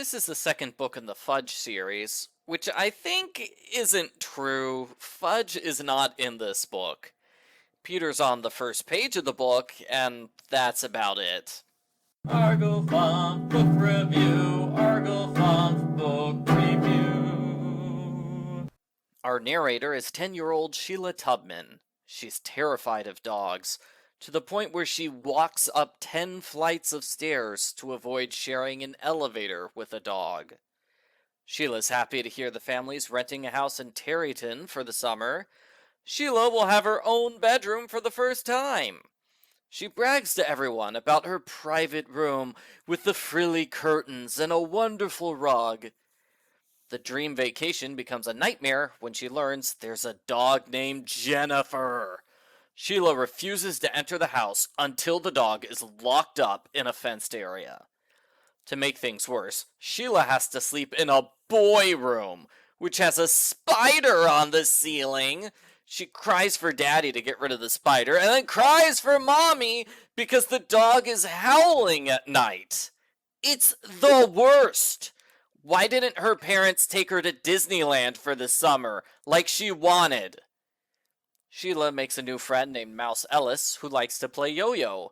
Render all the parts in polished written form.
This is the second book in the Fudge series, which I think isn't true. Fudge is not in this book. Peter's on the first page of the book, and that's about it. Argo Funk Book Review, Argo Funk Book Review. Our narrator is 10-year-old Sheila Tubman. She's terrified of dogs, to the point where she walks up 10 flights of stairs to avoid sharing an elevator with a dog. Sheila's happy to hear the family's renting a house in Tarryton for the summer. Sheila will have her own bedroom for the first time. She brags to everyone about her private room with the frilly curtains and a wonderful rug. The dream vacation becomes a nightmare when she learns there's a dog named Jennifer. Sheila refuses to enter the house until the dog is locked up in a fenced area. To make things worse, Sheila has to sleep in a boy room, which has a spider on the ceiling. She cries for Daddy to get rid of the spider, and then cries for Mommy because the dog is howling at night. It's the worst. Why didn't her parents take her to Disneyland for the summer, like she wanted? Sheila makes a new friend named Mouse Ellis, who likes to play yo-yo.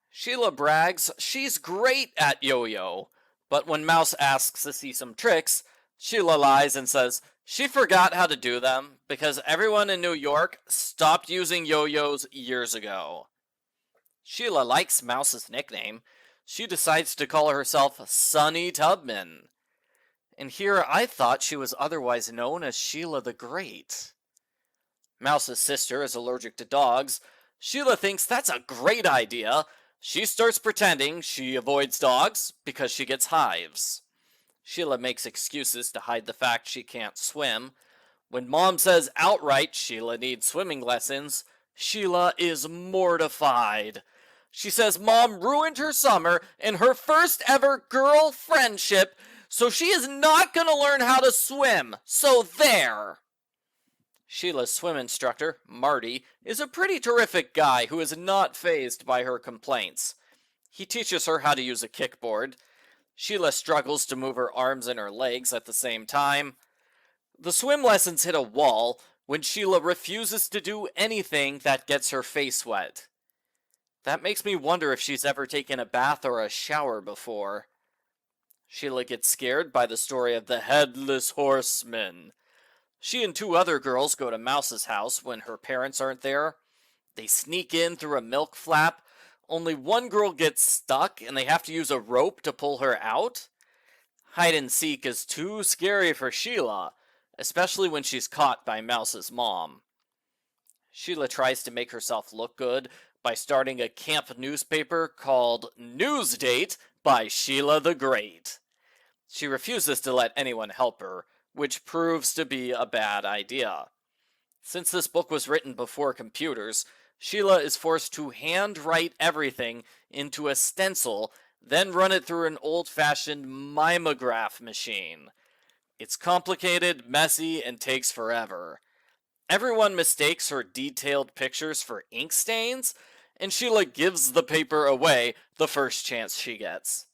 Sheila brags she's great at yo-yo, but when Mouse asks to see some tricks, Sheila lies and says she forgot how to do them because everyone in New York stopped using yo-yos years ago. Sheila likes Mouse's nickname. She decides to call herself Sunny Tubman. And here I thought she was otherwise known as Sheila the Great. Mouse's sister is allergic to dogs. Sheila thinks that's a great idea. She starts pretending she avoids dogs because she gets hives. Sheila makes excuses to hide the fact she can't swim. When Mom says outright Sheila needs swimming lessons, Sheila is mortified. She says Mom ruined her summer and her first ever girl friendship, so she is not going to learn how to swim. So there. Sheila's swim instructor, Marty, is a pretty terrific guy who is not fazed by her complaints. He teaches her how to use a kickboard. Sheila struggles to move her arms and her legs at the same time. The swim lessons hit a wall when Sheila refuses to do anything that gets her face wet. That makes me wonder if she's ever taken a bath or a shower before. Sheila gets scared by the story of the Headless Horseman. She and two other girls go to Mouse's house when her parents aren't there. They sneak in through a milk flap. Only one girl gets stuck and they have to use a rope to pull her out. Hide and seek is too scary for Sheila, especially when she's caught by Mouse's mom. Sheila tries to make herself look good by starting a camp newspaper called Newsdate by Sheila the Great. She refuses to let anyone help her, which proves to be a bad idea. Since this book was written before computers, Sheila is forced to handwrite everything into a stencil, then run it through an old-fashioned mimeograph machine. It's complicated, messy, and takes forever. Everyone mistakes her detailed pictures for ink stains, and Sheila gives the paper away the first chance she gets.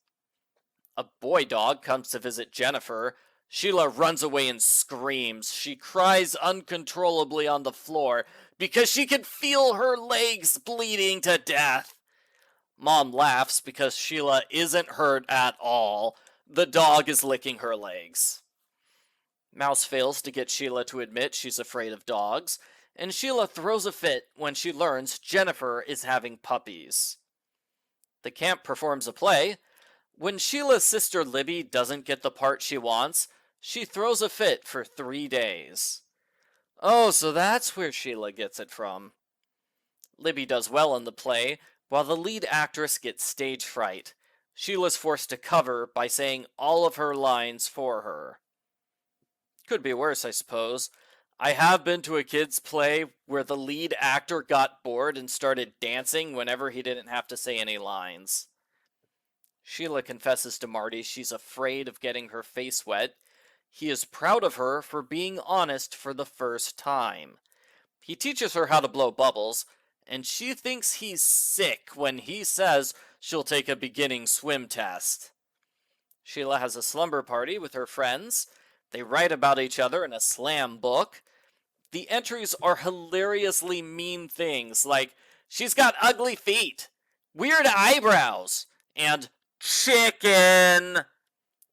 A boy dog comes to visit Jennifer. Sheila runs away and screams. She cries uncontrollably on the floor because she can feel her legs bleeding to death. Mom laughs because Sheila isn't hurt at all. The dog is licking her legs. Mouse fails to get Sheila to admit she's afraid of dogs, and Sheila throws a fit when she learns Jennifer is having puppies. The camp performs a play. When Sheila's sister Libby doesn't get the part she wants, she throws a fit for 3 days. Oh, so that's where Sheila gets it from. Libby does well in the play, while the lead actress gets stage fright. Sheila's forced to cover by saying all of her lines for her. Could be worse, I suppose. I have been to a kid's play where the lead actor got bored and started dancing whenever he didn't have to say any lines. Sheila confesses to Marty she's afraid of getting her face wet. He is proud of her for being honest for the first time. He teaches her how to blow bubbles, and she thinks he's sick when he says she'll take a beginning swim test. Sheila has a slumber party with her friends. They write about each other in a slam book. The entries are hilariously mean things like, she's got ugly feet, weird eyebrows, and chicken.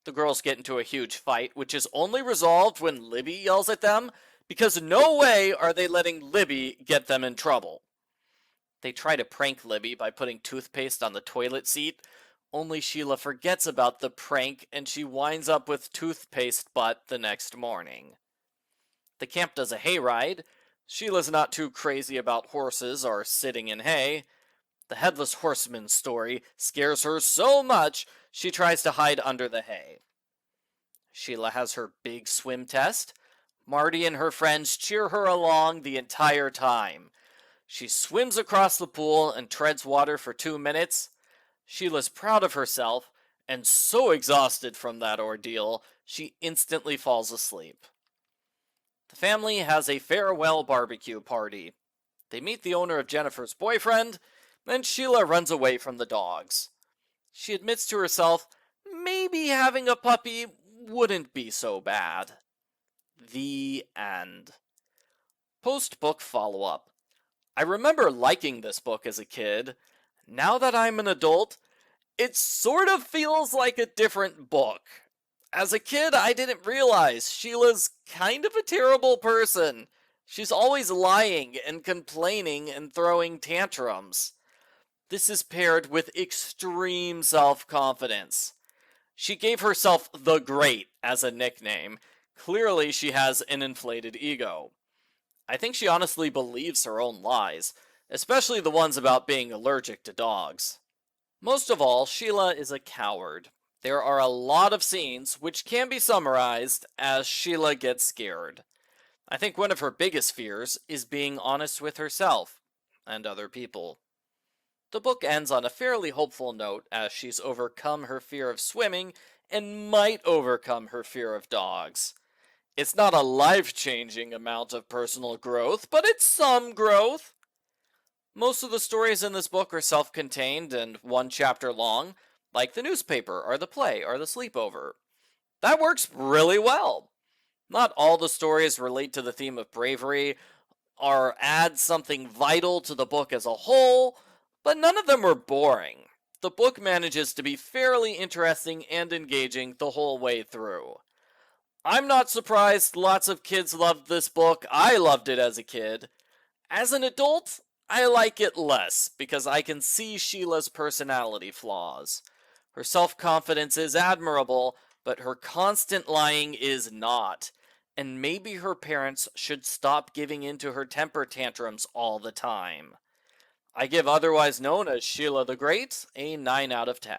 The girls get into a huge fight, which is only resolved when Libby yells at them, because no way are they letting Libby get them in trouble. They try to prank Libby by putting toothpaste on the toilet seat, only Sheila forgets about the prank and she winds up with toothpaste butt the next morning. The camp does a hayride. Sheila's not too crazy about horses or sitting in hay. The headless horseman story scares her so much she tries to hide under the hay. Sheila has her big swim test. Marty and her friends cheer her along the entire time. She swims across the pool and treads water for 2 minutes. Sheila's proud of herself and so exhausted from that ordeal, she instantly falls asleep. The family has a farewell barbecue party. They meet the owner of Jennifer's boyfriend, then Sheila runs away from the dogs. She admits to herself maybe having a puppy wouldn't be so bad. The end. Post-book follow-up. I remember liking this book as a kid. Now that I'm an adult, it sort of feels like a different book. As a kid, I didn't realize Sheila's kind of a terrible person. She's always lying and complaining and throwing tantrums. This is paired with extreme self-confidence. She gave herself the Great as a nickname. Clearly, she has an inflated ego. I think she honestly believes her own lies, especially the ones about being allergic to dogs. Most of all, Sheila is a coward. There are a lot of scenes which can be summarized as Sheila gets scared. I think one of her biggest fears is being honest with herself and other people. The book ends on a fairly hopeful note as she's overcome her fear of swimming and might overcome her fear of dogs. It's not a life-changing amount of personal growth, but it's some growth. Most of the stories in this book are self-contained and one chapter long, like the newspaper or the play or the sleepover. That works really well. Not all the stories relate to the theme of bravery or add something vital to the book as a whole, but none of them were boring. The book manages to be fairly interesting and engaging the whole way through. I'm not surprised lots of kids loved this book. I loved it as a kid. As an adult, I like it less because I can see Sheila's personality flaws. Her self-confidence is admirable, but her constant lying is not. And maybe her parents should stop giving in to her temper tantrums all the time. I give otherwise known as Sheila the Great a 9 out of 10.